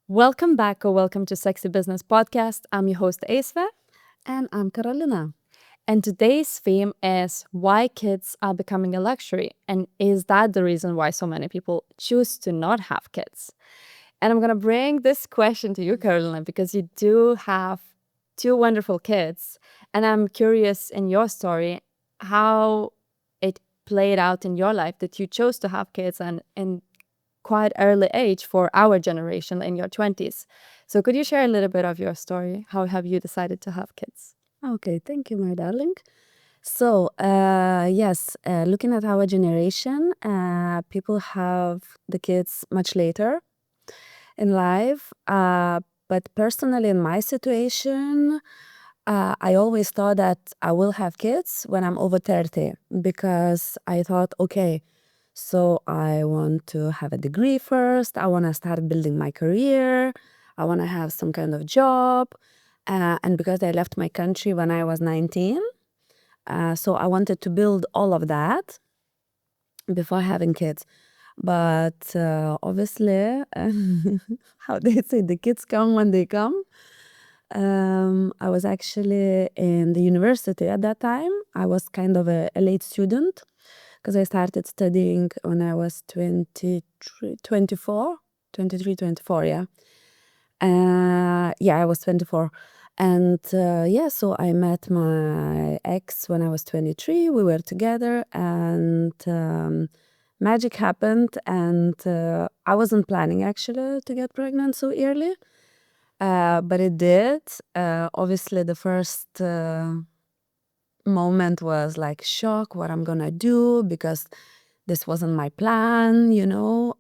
Welcome back or welcome to Sexy Business Podcast. I'm your host, Aisva. And I'm Karolina. And today's theme is why kids are becoming a luxury. And is that the reason why so many people choose to not have kids? And I'm going to bring this question to you, Karolina, because you do have two wonderful kids. And I'm curious in your story how it played out in your life that you chose to have kids and in quite early age for our generation in your 20s. So could you share a little bit of your story? How have you decided to have kids? Okay, thank you, my darling. So, yes, looking at our generation, people have the kids much later in life. But personally, in my situation, I always thought that I will have kids when I'm over 30 because I thought, okay, so I want to have a degree first. I want to start building my career. I want to have some kind of job. And because I left my country when I was 19, so I wanted to build all of that before having kids. But obviously, how they say, the kids come when they come. I was actually in the university at that time. I was kind of a late student because I started studying when I was 23, 24, 23, 24, yeah. Yeah, I was 24. And yeah, so I met my ex when I was 23. We were together and magic happened. And I wasn't planning actually to get pregnant so early, but it did. Obviously, the first moment was like shock, what I'm gonna do, because this wasn't my plan, you know.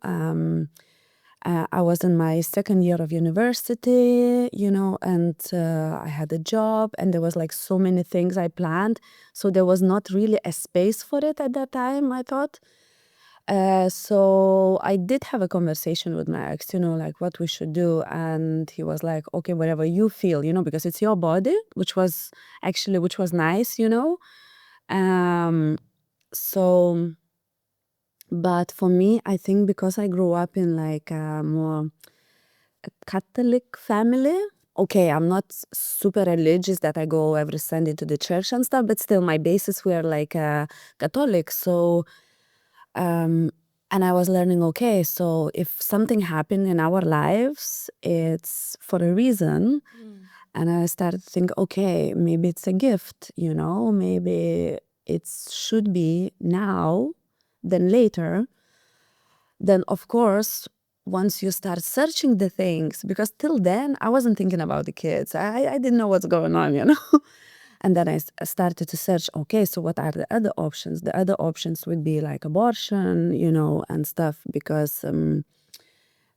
I was in my second year of university, you know, and I had a job, and there was like so many things I planned. So there was not really a space for it at that time, I thought. So I did have a conversation with my ex, you know, like what we should do. And he was like, okay, whatever you feel, you know, because it's your body, which was nice, you know. Um, so, but for me, I think because I grew up in like a more Catholic family, okay, I'm not super religious that I go every Sunday to the church and stuff, but still my basis were like Catholic. So, and I was learning, okay, so if something happened in our lives, it's for a reason. And I started to think, okay, maybe it's a gift, you know, maybe it should be now than later. Then, of course, once you start searching the things, because till then I wasn't thinking about the kids, I didn't know what's going on, you know. And then I started to search, okay, so what are the other options? The other options would be like abortion, you know, and stuff, because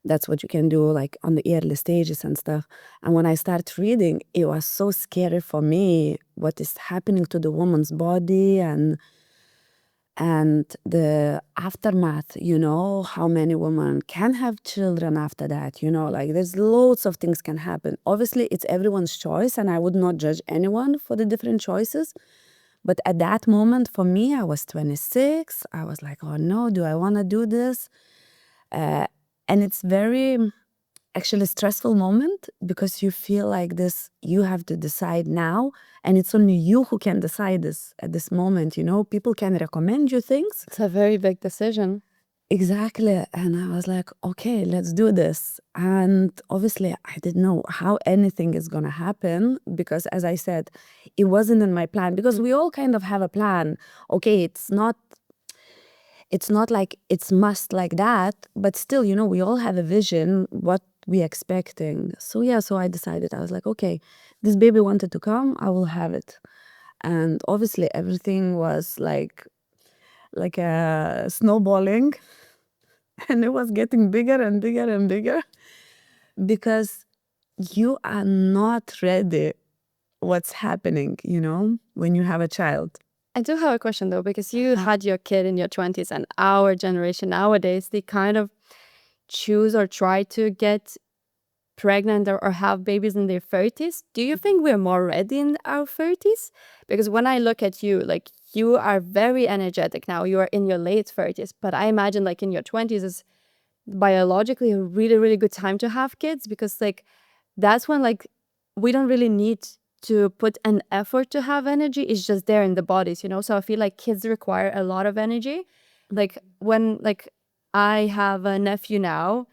that's what you can do like on the early stages and stuff. And when I started reading, it was so scary for me what is happening to the woman's body and the aftermath, you know, how many women can have children after that, you know, like there's loads of things can happen. Obviously, it's everyone's choice, and I would not judge anyone for the different choices. But at that moment, for me, I was 26. I was like, oh no, do I want to do this? And it's very actually stressful moment because you feel like this, you have to decide now, and it's only you who can decide this at this moment, you know. People can recommend you things. It's a very big decision. Exactly. And I was like, okay, let's do this. And obviously, I didn't know how anything is going to happen because, as I said, it wasn't in my plan, because we all kind of have a plan. Okay, it's not like it's must like that, but still, you know, we all have a vision, what we expecting. So yeah, so I decided, I was like, okay, this baby wanted to come, I will have it. And obviously everything was like a snowballing and it was getting bigger and bigger and bigger because you are not ready what's happening, you know, when you have a child. I do have a question though, because you had your kid in your 20s, and our generation nowadays, they kind of choose or try to get pregnant or have babies in their 30s. Do you think we're more ready in our 30s? Because when I look at you, like you are very energetic now. You are in your late 30s, but I imagine like in your 20s is biologically a really, really good time to have kids, because like that's when like we don't really need to put an effort to have energy. It's just there in the bodies, you know? So I feel like kids require a lot of energy. Like when like I have a nephew now,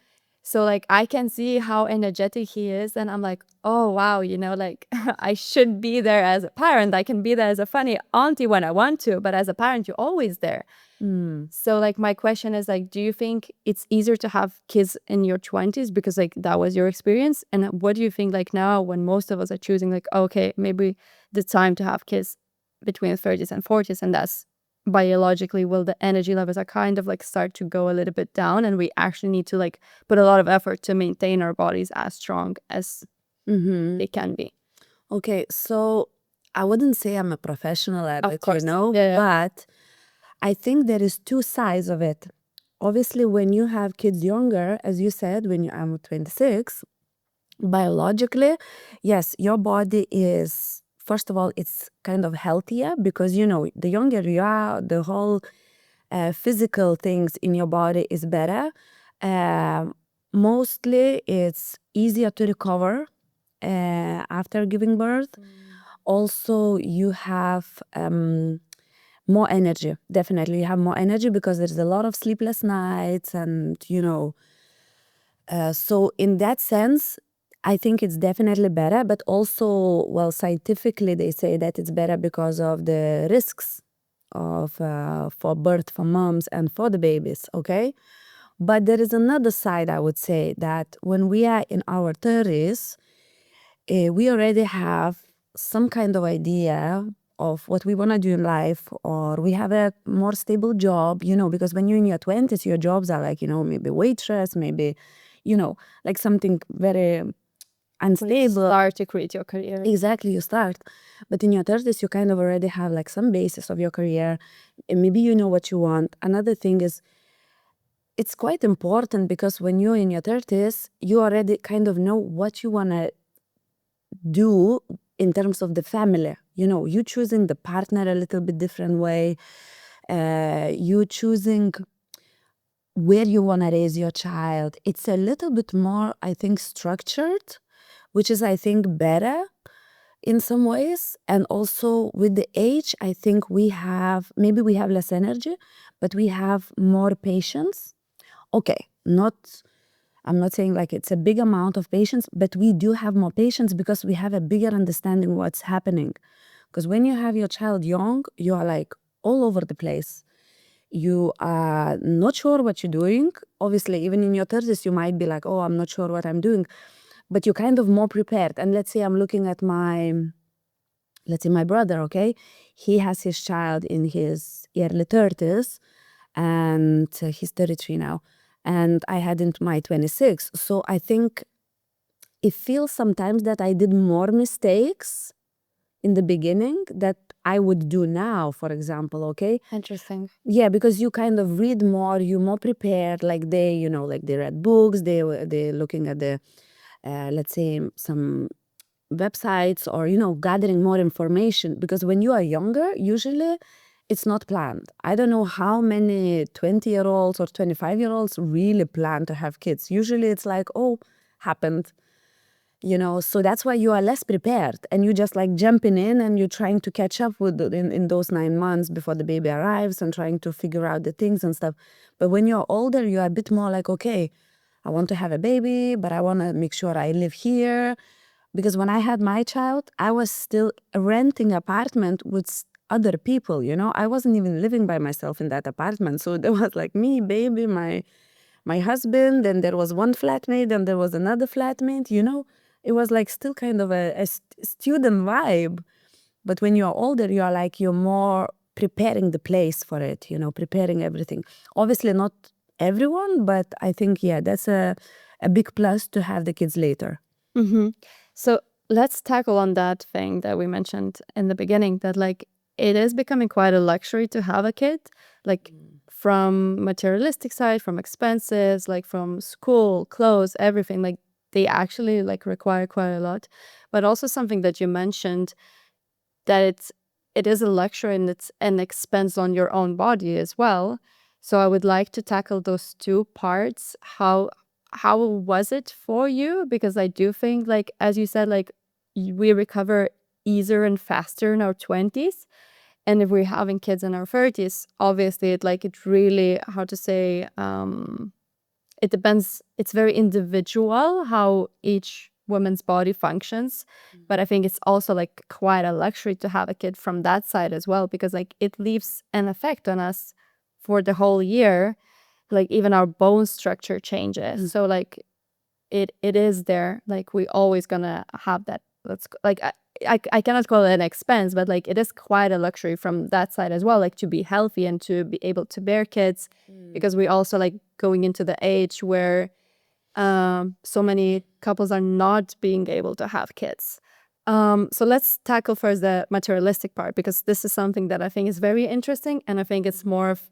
so like I can see how energetic he is, and I'm like, oh wow, you know, like I should be there as a parent. I can be there as a funny auntie when I want to, but as a parent, you're always there. So like my question is like, do you think it's easier to have kids in your 20s because like that was your experience? And what do you think like now when most of us are choosing like, okay, maybe the time to have kids between 30s and 40s, and that's biologically, well, the energy levels are kind of like start to go a little bit down, and we actually need to like put a lot of effort to maintain our bodies as strong as they can be. Okay, so I wouldn't say I'm a professional at Of it, course. Yeah. but I think there is two sides of it. Obviously, when you have kids younger, as you said, when I'm 26, biologically, yes, your body is, first of all, it's kind of healthier because, the younger you are, the whole physical things in your body is better. Um, Mostly, it's easier to recover after giving birth. Also, you have more energy. Definitely, you have more energy because there's a lot of sleepless nights, and so in that sense, I think it's definitely better. But also, well, scientifically, they say that it's better because of the risks of for birth for moms and for the babies. Okay, but there is another side. I would say that when we are in our 30s, we already have some kind of idea of what we want to do in life, or we have a more stable job, because when you're in your 20s, your jobs are like, maybe waitress, maybe, like something very unstable. Start to create your career. Exactly, you start. But in your 30s, you kind of already have like some basis of your career, and maybe you know what you want. Another thing is, it's quite important because when you're in your 30s, you already kind of know what you want to do in terms of the family. You choosing the partner a little bit different way. You choosing where you want to raise your child. It's a little bit more, I think, structured, which is, I think, better in some ways. And also with the age, I think maybe we have less energy, but we have more patience. Okay, I'm not saying like it's a big amount of patience, but we do have more patience because we have a bigger understanding what's happening. Because when you have your child young, you are like all over the place. You are not sure what you're doing. Obviously, even in your 30s, you might be like, oh, I'm not sure what I'm doing. But you're kind of more prepared. And let's say I'm looking at let's say my brother, okay? He has his child in his early 30s, and he's 33 now. And I had in my 26. So I think it feels sometimes that I did more mistakes in the beginning that I would do now, for example, okay? Interesting. Yeah, because you kind of read more, you're more prepared. Like like they read books, they're looking at the, let's say, some websites, or gathering more information. Because when you are younger, usually it's not planned. I don't know how many 20-year-olds or 25-year-olds really plan to have kids. Usually it's like, oh, happened. So that's why you are less prepared, and you just like jumping in, and you're trying to catch up with in those 9 months before the baby arrives, and trying to figure out the things and stuff. But when you're older, you're a bit more like, okay, I want to have a baby, but I want to make sure I live here. Because when I had my child, I was still renting apartment with other people. I wasn't even living by myself in that apartment. So there was like me, baby, my husband, and there was one flatmate, and there was another flatmate. It was like still kind of a student vibe. But when you're older, you're more preparing the place for it, preparing everything. Obviously not everyone, but I think, yeah, that's a big plus to have the kids later. So let's tackle on that thing that we mentioned in the beginning, that like it is becoming quite a luxury to have a kid, like from materialistic side, from expenses, like from school, clothes, everything. Like they actually like require quite a lot. But also something that you mentioned, that it's it is a luxury and it's an expense on your own body as well. So I would like to tackle those two parts. How was it for you? Because I do think, like as you said, like we recover easier and faster in our 20s. And if we're having kids in our 30s, obviously it really, how to say, it depends. It's very individual how each woman's body functions. But I think it's also like quite a luxury to have a kid from that side as well, because like it leaves an effect on us for the whole year. Like even our bone structure changes. So like it is there. Like we always gonna have that. I cannot call it an expense, but like it is quite a luxury from that side as well, like to be healthy and to be able to bear kids, because we also like going into the age where so many couples are not being able to have kids. So let's tackle first the materialistic part, because this is something that I think is very interesting, and I think it's more of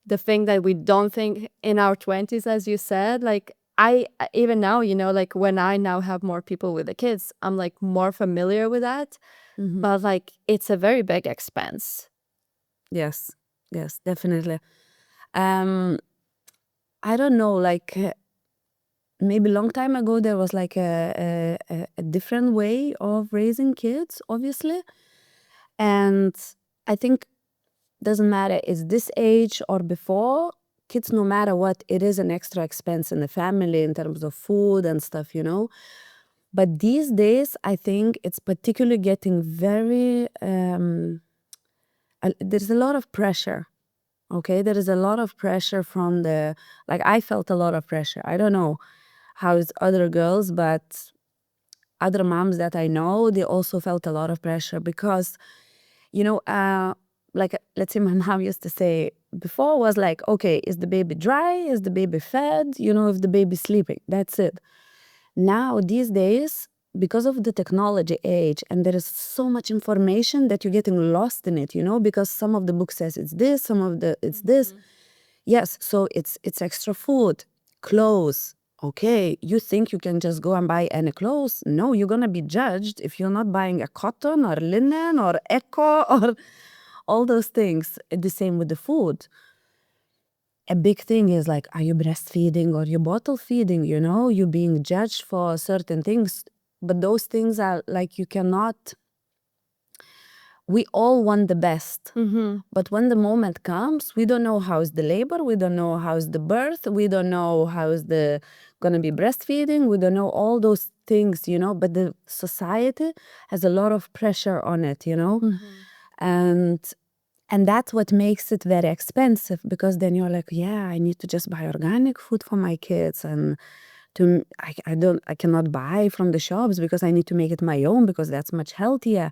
the thing that we don't think in our 20s, as you said. Like I even now, like when I now have more people with the kids, I'm like more familiar with that. But like it's a very big expense. Yes, yes, definitely. Um, I don't know, like maybe long time ago there was like a different way of raising kids, obviously. And I think doesn't matter it's this age or before, kids no matter what, it is an extra expense in the family in terms of food and stuff, you know. But these days I think it's particularly getting very there's a lot of pressure. Okay, there is a lot of pressure from the, like I felt a lot of pressure. I don't know how it's other girls, but other moms that I know, they also felt a lot of pressure because, you know, like let's say my mom used to say before was like, okay, is the baby dry? Is the baby fed? You know, if the baby's sleeping, that's it. Now, these days, because of the technology age, and there is so much information that you're getting lost in it, you know, because some of the book says it's this, some of the it's this. Yes, so it's extra food, clothes. Okay, you think you can just go and buy any clothes? No, you're gonna be judged if you're not buying a cotton or linen or eco or all those things. The same with the food. A big thing is like, are you breastfeeding or you bottle feeding? You know, you're being judged for certain things, but those things are like you cannot. We all want the best, but when the moment comes, we don't know how's the labor, we don't know how's the birth, we don't know how's the gonna be breastfeeding, we don't know all those things, you know. But the society has a lot of pressure on it, you know, and that's what makes it very expensive, because then you're like, yeah, I need to just buy organic food for my kids, and I cannot buy from the shops because I need to make it my own because that's much healthier.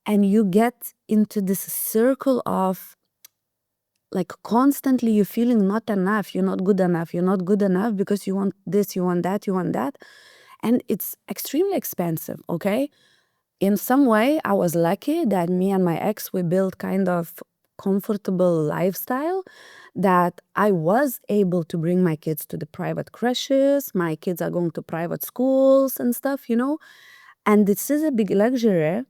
And you get into this circle of like constantly you're feeling not enough, you're not good enough, you're not good enough because you want this, you want that, you want that. And it's extremely expensive, okay? In some way, I was lucky that me and my ex, we built kind of comfortable lifestyle that I was able to bring my kids to the private crèches. My kids are going to private schools and stuff, you know. And this is a big luxury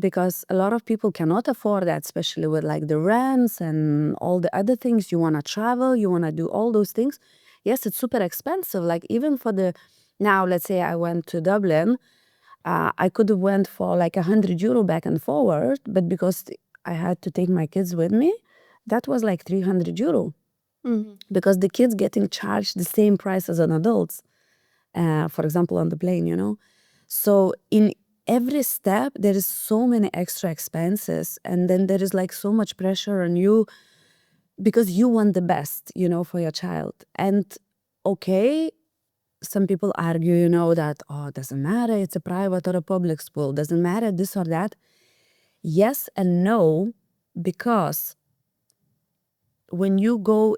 because a lot of people cannot afford that, especially with like the rents and all the other things. You want to travel, you want to do all those things. Yes, it's super expensive. Like even for the, now let's say I went to Dublin, I could have went for like €100 back and forward, but because I had to take my kids with me, that was like €300 because the kids getting charged the same price as an adults. For example, on the plane, you know. So in every step, there is so many extra expenses, and then there is like so much pressure on you because you want the best, you know, for your child. And okay, some people argue, you know, that, oh, it doesn't matter, it's a private or a public school, doesn't matter this or that. Yes and no, because when you go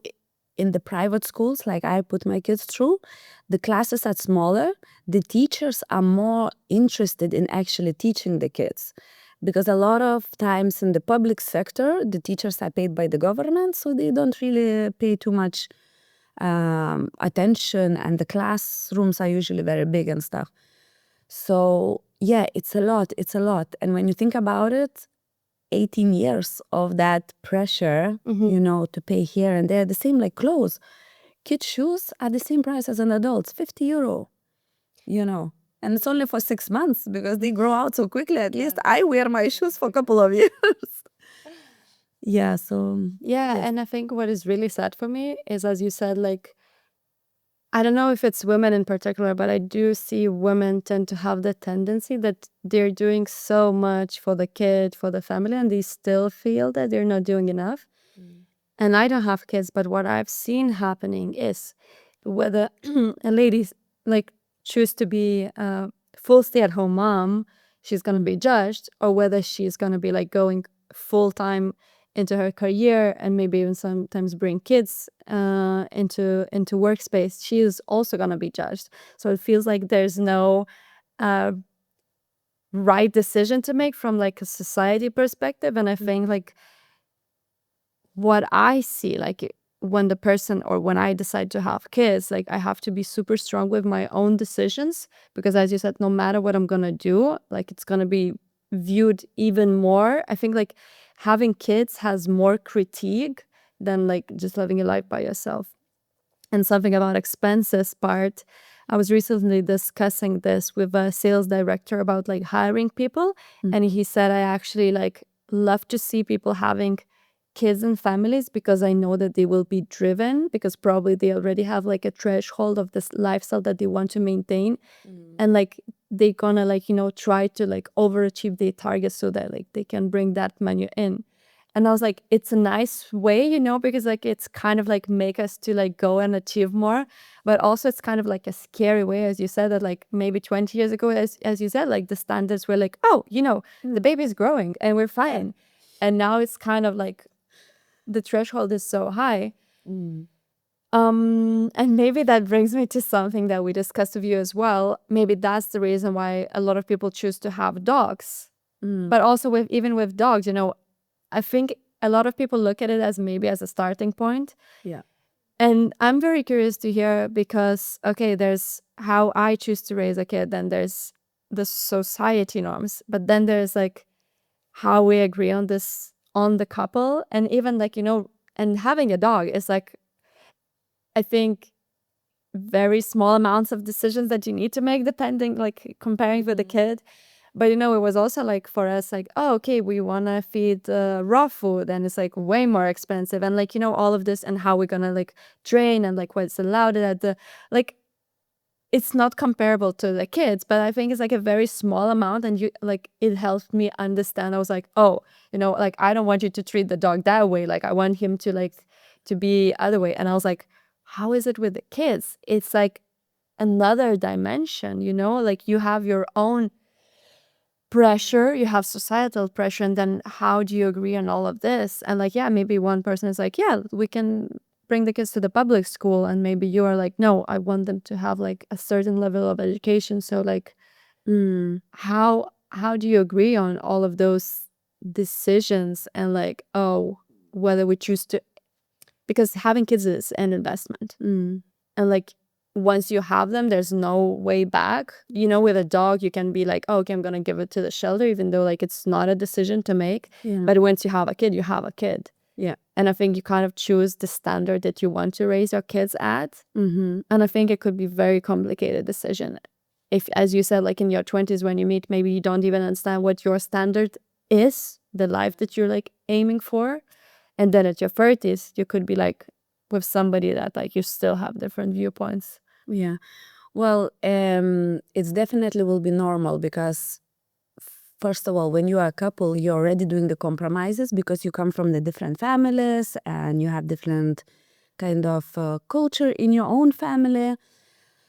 in the private schools, like I put my kids through, the classes are smaller, the teachers are more interested in actually teaching the kids. Because a lot of times in the public sector, the teachers are paid by the government, so they don't really pay too much attention, and the classrooms are usually very big and stuff. So yeah, it's a lot, it's a lot. And when you think about it, 18 years of that pressure, to pay here and there. The same like clothes. Kids' shoes are the same price as an adult's, 50 euro, And it's only for 6 months because they grow out so quickly. At least I wear my shoes for a couple of years. Yeah, so. Yeah, and I think what is really sad for me is, as you said, like, I don't know if it's women in particular, but I do see women tend to have the tendency that they're doing so much for the kid, for the family, and they still feel that they're not doing enough. And I don't have kids, but what I've seen happening is whether a lady like choose to be a full stay-at-home mom, she's gonna be judged, or whether she's gonna be like going full-time into her career and maybe even sometimes bring kids into workspace, she is also gonna be judged. So it feels like there's no right decision to make from like a society perspective. And I think like what I see, like when the person or when I decide to have kids, like I have to be super strong with my own decisions because, as you said, no matter what I'm gonna do, like it's gonna be viewed even more. I think like having kids has more critique than like just living a life by yourself. And something about expenses part, I was recently discussing this with a sales director about like hiring people, and he said I actually like love to see people having kids and families because I know that they will be driven because probably they already have like a threshold of this lifestyle that they want to maintain, and like they gonna like try to like overachieve their targets so that like they can bring that money in. And I was like, it's a nice way, because like it's kind of like make us to like go and achieve more. But also it's kind of like a scary way, as you said, that like maybe 20 years ago, as you said, like the standards were like, oh, the baby is growing and we're fine. And now it's kind of like the threshold is so high. And maybe that brings me to something that we discussed with you as well. Maybe that's the reason why a lot of people choose to have dogs. But also even with dogs, I think a lot of people look at it as maybe as a starting point. Yeah. And I'm very curious to hear because, okay, there's how I choose to raise a kid, then there's the society norms, but then there's like how we agree on this, on the couple. And even like, and having a dog is like, I think, very small amounts of decisions that you need to make depending, like comparing with a kid. But it was also like for us, like, oh, okay, we want to feed raw food and it's like way more expensive. And like, all of this and how we're going to like train and like what's allowed at the, like, it's not comparable to the kids, but I think it's like a very small amount. And it helped me understand. I was like, oh, like, I don't want you to treat the dog that way. Like, I want him to like, to be other way. And I was like, how is it with the kids? It's like another dimension, like you have your own pressure, you have societal pressure, and then how do you agree on all of this? And like, yeah, maybe one person is like, yeah, we can bring the kids to the public school, and maybe you are like, no, I want them to have like a certain level of education. So like, how do you agree on all of those decisions? And like, oh, whether we choose to, because having kids is an investment, and like once you have them, there's no way back. With a dog, you can be like, oh, okay, I'm gonna give it to the shelter, even though like it's not a decision to make. Yeah. But once you have a kid, you have a kid. Yeah. And I think you kind of choose the standard that you want to raise your kids at. And I think it could be very complicated decision. If, as you said, like in your 20s when you meet, maybe you don't even understand what your standard is, the life that you're like aiming for. And then at your 30s, you could be like with somebody that like you still have different viewpoints. Yeah. Well, it's definitely will be normal because first of all, when you are a couple, you're already doing the compromises because you come from the different families and you have different kind of culture in your own family.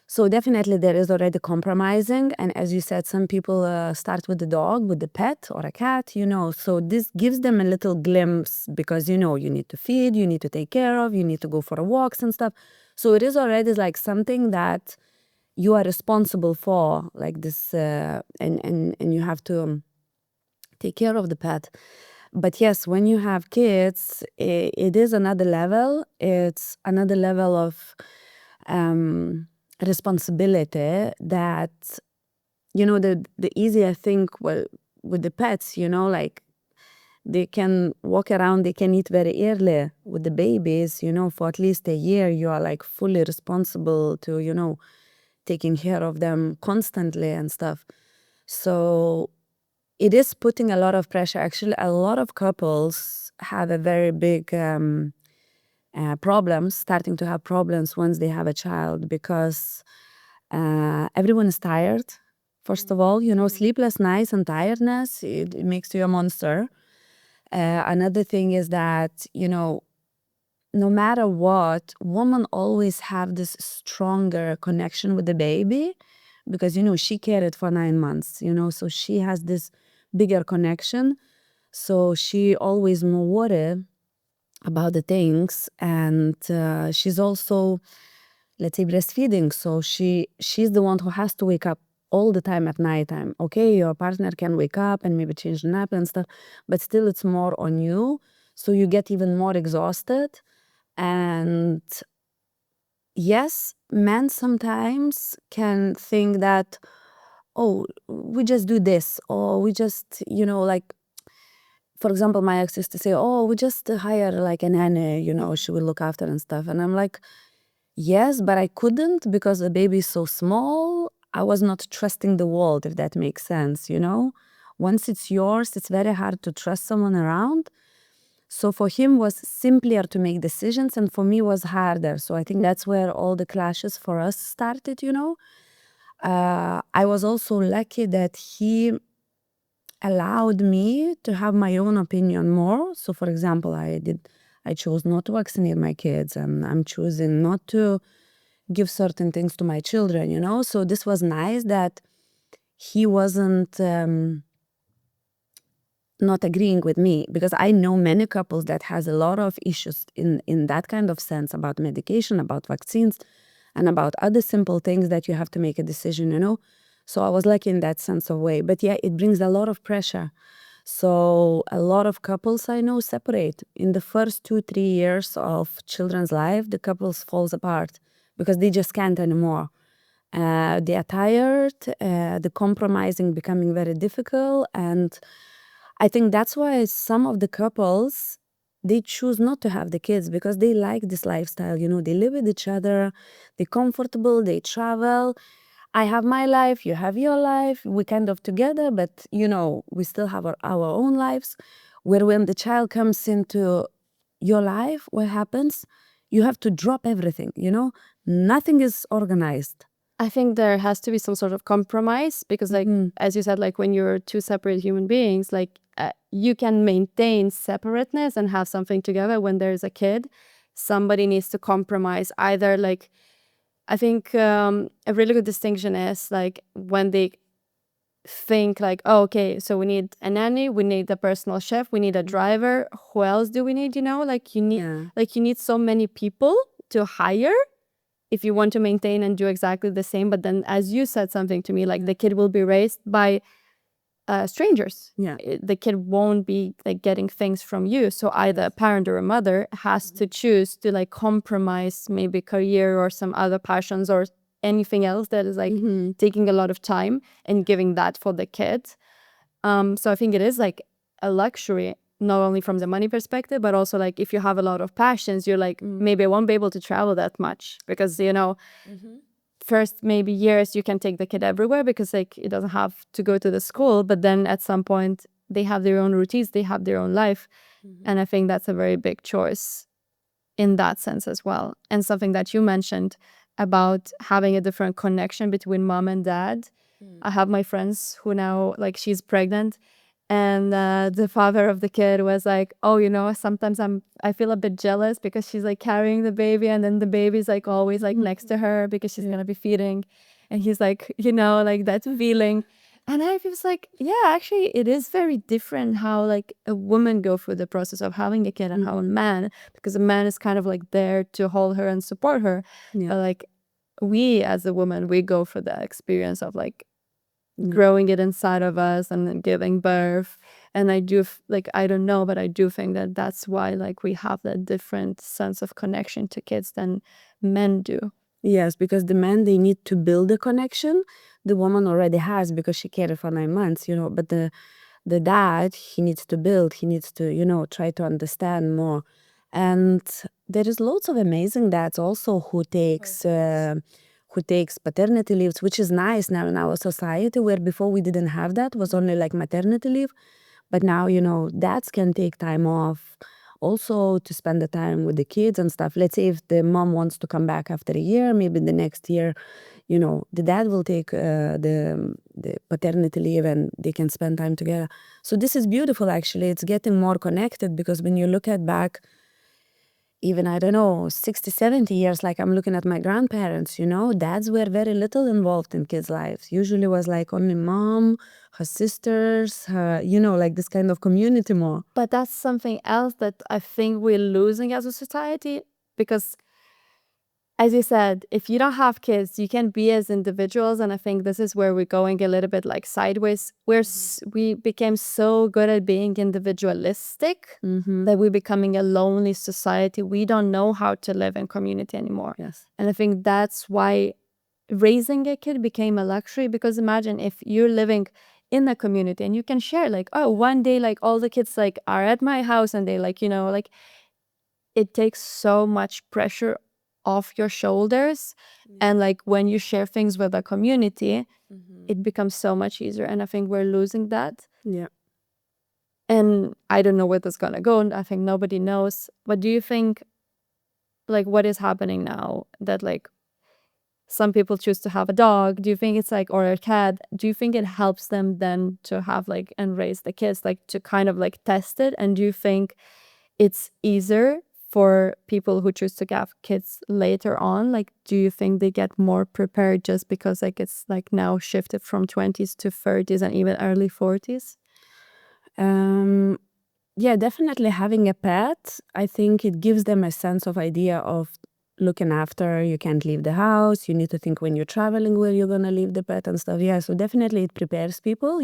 So definitely there is already compromising. And as you said, some people start with the dog, with the pet or a cat, So this gives them a little glimpse because, you need to feed, you need to take care of, you need to go for walks and stuff. So it is already like something that you are responsible for, like this, and you have to take care of the pet. But yes, when you have kids, it is another level. It's another level of responsibility that, the easier thing with the pets, like They can walk around, they can eat very early with the babies, for at least a year. You are like fully responsible to, taking care of them constantly and stuff. So it is putting a lot of pressure. Actually, a lot of couples have a very big problems, starting to have problems once they have a child, because everyone is tired. First of all, sleepless nights and tiredness, it makes you a monster. Another thing is that, no matter what, women always have this stronger connection with the baby because, she carried for 9 months, so she has this bigger connection. So she always more worried about the things. And she's also, let's say, breastfeeding. So she's the one who has to wake up all the time at nighttime. Okay, your partner can wake up and maybe change the nap and stuff, but still it's more on you. So you get even more exhausted. And yes, men sometimes can think that, oh, we just do this, or we just, like, for example, my ex used to say, oh, we just hire like a nanny, she will look after and stuff. And I'm like, yes, but I couldn't because the baby is so small. I was not trusting the world, if that makes sense. Once it's yours, it's very hard to trust someone around. So for him was simpler to make decisions, and for me was harder. So I think that's where all the clashes for us started. I was also lucky that he allowed me to have my own opinion more. So for example, I chose not to vaccinate my kids, and I'm choosing not to give certain things to my children. So this was nice that he wasn't not agreeing with me, because I know many couples that has a lot of issues in that kind of sense about medication, about vaccines, and about other simple things that you have to make a decision. So I was lucky in that sense of way. But yeah, it brings a lot of pressure. So a lot of couples I know separate. In the first 2-3 years of children's life, the couples falls apart because they just can't anymore. They are tired, the compromising becoming very difficult. And I think that's why some of the couples, they choose not to have the kids because they like this lifestyle. They live with each other, they're comfortable, they travel. I have my life, you have your life, we kind of together, but we still have our own lives. Where when the child comes into your life, what happens? You have to drop everything. Nothing is organized. I think there has to be some sort of compromise because, like, as you said, like when you're two separate human beings, like you can maintain separateness and have something together. When there's a kid, somebody needs to compromise. Either, like, I think a really good distinction is like when they think like, oh, okay, so we need a nanny, we need a personal chef, we need a driver. Who else do we need? Like you need, Yeah. like you need so many people to hire if you want to maintain and do exactly the same. But then, as you said something to me, like the kid will be raised by strangers. Yeah. The kid won't be like getting things from you. So either a parent or a mother has to choose to like compromise maybe career or some other passions or anything else that is like taking a lot of time and giving that for the kid. So I think it is like a luxury, not only from the money perspective, but also like if you have a lot of passions, you're like, maybe I won't be able to travel that much because, first maybe years you can take the kid everywhere because like it doesn't have to go to the school. But then at some point they have their own routines, they have their own life. And I think that's a very big choice in that sense as well. And something that you mentioned about having a different connection between mom and dad. I have my friends who now, like, she's pregnant, and the father of the kid was like, oh, sometimes I feel a bit jealous because she's like carrying the baby and then the baby's like always like next to her because she's gonna be feeding. And he's like, like that feeling. And I was like, yeah, actually it is very different how like a woman go through the process of having a kid and how a man, because a man is kind of like there to hold her and support her. Yeah. But like we as a woman, we go for the experience of like growing it inside of us and then giving birth. And I do like, I don't know, but I do think that that's why like we have that different sense of connection to kids than men do. Yes, because the men, they need to build a connection. The woman already has because she carried for 9 months, but the dad, he needs to build, he needs to, try to understand more. And there is lots of amazing dads also who takes paternity leaves, which is nice now in our society, where before we didn't have that, was only like maternity leave. But now, dads can take time off also to spend the time with the kids and stuff. Let's say if the mom wants to come back after a year, maybe the next year, the dad will take the paternity leave and they can spend time together. So this is beautiful, actually. It's getting more connected, because when you look at back, even, I don't know, 60, 70 years, like I'm looking at my grandparents, dads were very little involved in kids' lives. Usually was like only mom, her sisters, like this kind of community more. But that's something else that I think we're losing as a society, because as you said, if you don't have kids, you can be as individuals, and I think this is where we're going a little bit like sideways. We became so good at being individualistic that we're becoming a lonely society. We don't know how to live in community anymore. Yes. And I think that's why raising a kid became a luxury, because imagine if you're living in a community and you can share, like, oh, one day like all the kids like are at my house, and they like, like it takes so much pressure off your shoulders. And like when you share things with a community, it becomes so much easier, and I think we're losing that. Yeah. And I don't know where that's gonna go, and I think nobody knows. But do you think, like, what is happening now that like some people choose to have a dog? Do you think it's like, or a cat, do you think it helps them then to have like and raise the kids, like to kind of like test it? And do you think it's easier for people who choose to have kids later on? Like, do you think they get more prepared just because like it's like now shifted from 20s to 30s and even early 40s? Yeah, definitely having a pet, I think it gives them a sense of idea of looking after. You can't leave the house. You need to think when you're traveling where you're gonna leave the pet and stuff. Yeah, so definitely it prepares people,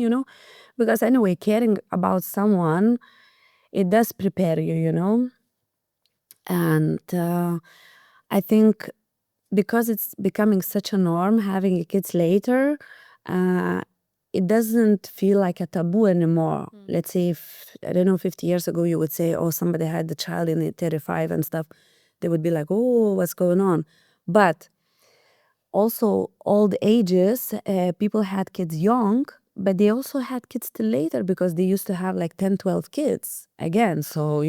because anyway, caring about someone, it does prepare you. And I think because it's becoming such a norm having kids later, uh, it doesn't feel like a taboo anymore. Let's say if, I don't know, 50 years ago you would say, oh, somebody had the child in the 35 and stuff, they would be like, oh, what's going on? But also old ages, people had kids young, but they also had kids till later, because they used to have like 10, 12 kids again. So,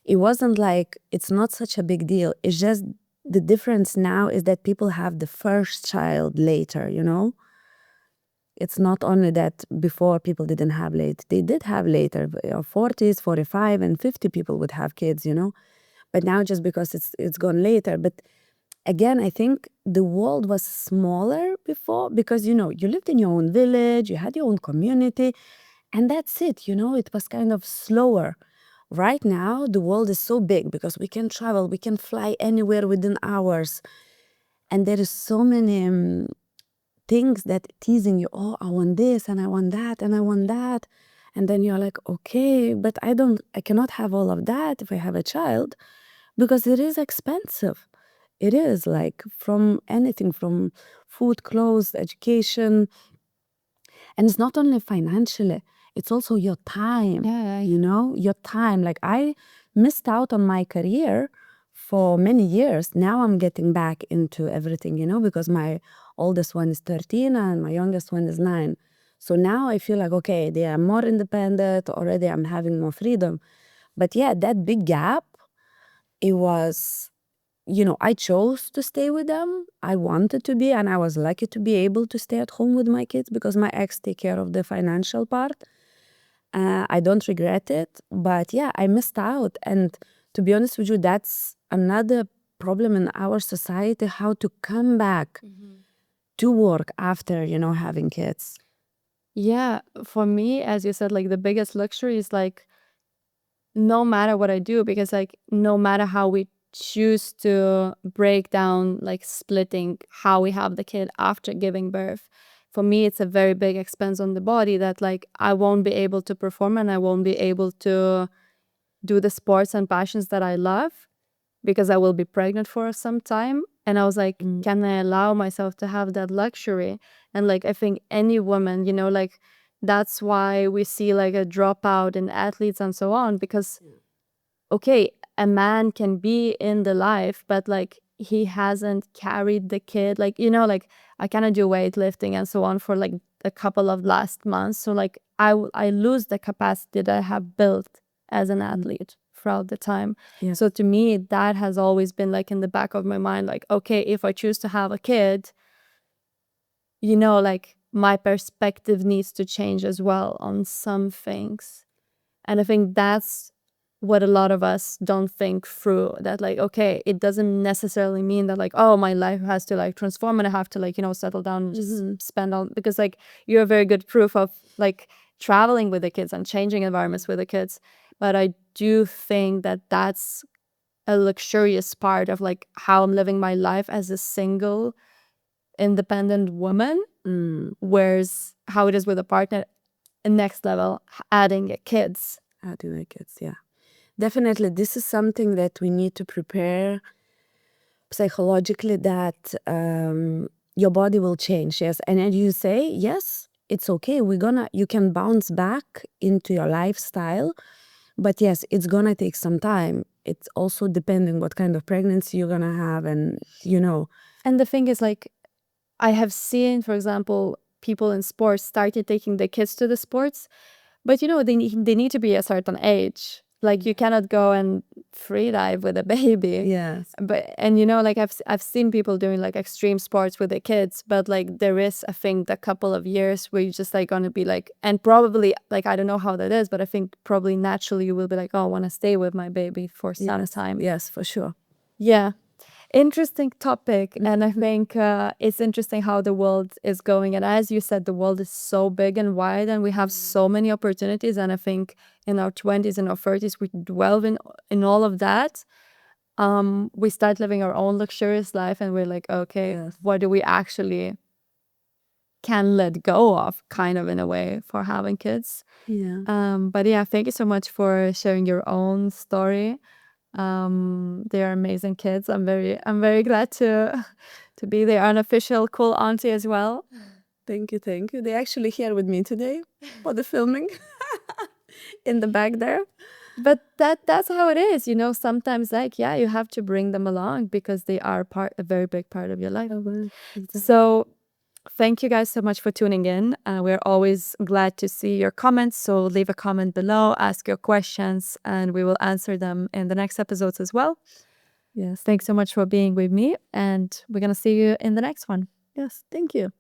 it wasn't like, it's not such a big deal. It's just the difference now is that people have the first child later. It's not only that before people didn't have late. They did have later, 40s, 45 and 50 people would have kids. But now just because it's gone later. But again, I think the world was smaller before, because, you lived in your own village, you had your own community, and that's it. It was kind of slower. Right now, the world is so big because we can travel, we can fly anywhere within hours. And there is so many things that teasing you, oh, I want this and I want that and I want that. And then you're like, okay, but I cannot have all of that if I have a child, because it is expensive. It is like from anything from food, clothes, education. And it's not only financially, it's also your time. Yeah. Your time. Like I missed out on my career for many years. Now I'm getting back into everything, because my oldest one is 13 and my youngest one is 9. So now I feel like, okay, they are more independent already. I'm having more freedom. But yeah, that big gap, it was, I chose to stay with them. I wanted to be, and I was lucky to be able to stay at home with my kids because my ex take care of the financial part. I don't regret it, but yeah, I missed out. And to be honest with you, that's another problem in our society, how to come back to work after, having kids. Yeah, for me, as you said, like the biggest luxury is like no matter what I do, because like no matter how we choose to break down, like splitting how we have the kid after giving birth, for me it's a very big expense on the body that like I won't be able to perform, and I won't be able to do the sports and passions that I love, because I will be pregnant for some time. And I was like, can I allow myself to have that luxury? And like I think any woman, like that's why we see like a dropout in athletes and so on, because okay, a man can be in the life, but like he hasn't carried the kid. Like, you know, like I cannot do weightlifting and so on for like a couple of last months. So like I lose the capacity that I have built as an athlete throughout the time. Yeah. So to me, that has always been like in the back of my mind, like, okay, if I choose to have a kid, you know, like my perspective needs to change as well on some things. And I think that's what a lot of us don't think through, that like, okay, it doesn't necessarily mean that like, oh, my life has to like transform and I have to like, you know, settle down and just spend all, because like you're a very good proof of like traveling with the kids and changing environments with the kids. But I do think that that's a luxurious part of like how I'm living my life as a single independent woman, whereas how it is with a partner, next level, adding kids. Adding the kids, yeah. Definitely, this is something that we need to prepare psychologically, that your body will change, yes. And as you say, yes, it's okay. You can bounce back into your lifestyle, but yes, it's gonna take some time. It's also depending what kind of pregnancy you're gonna have, and you know. And the thing is, like, I have seen, for example, people in sports started taking their kids to the sports, but you know, they need to be a certain age. Like, you cannot go and free dive with a baby. Yes. And you know, like I've seen people doing like extreme sports with their kids, but like there is, I think, a couple of years where you're just like gonna be like, and probably like I don't know how that is, but I think probably naturally you will be like, oh, I want to stay with my baby for some time. Yes, for sure. Yeah. Interesting topic. And I think it's interesting how the world is going. And as you said, the world is so big and wide, and we have so many opportunities. And I think in our 20s and our 30s, we delve in all of that. We start living our own luxurious life, and we're like, okay, Yes. what do we actually can let go of, kind of in a way, for having kids? Yeah. But yeah, thank you so much for sharing your own story. They are amazing kids. I'm very glad to be their unofficial cool auntie as well. Thank you, thank you. They're actually here with me today for the filming in the back there. But that's how it is, you know. Sometimes, like, yeah, you have to bring them along because they are a very big part of your life. So thank you guys so much for tuning in. We're always glad to see your comments. So leave a comment below, ask your questions, and we will answer them in the next episodes as well. Yes. Thanks so much for being with me, and we're gonna see you in the next one. Yes. Thank you.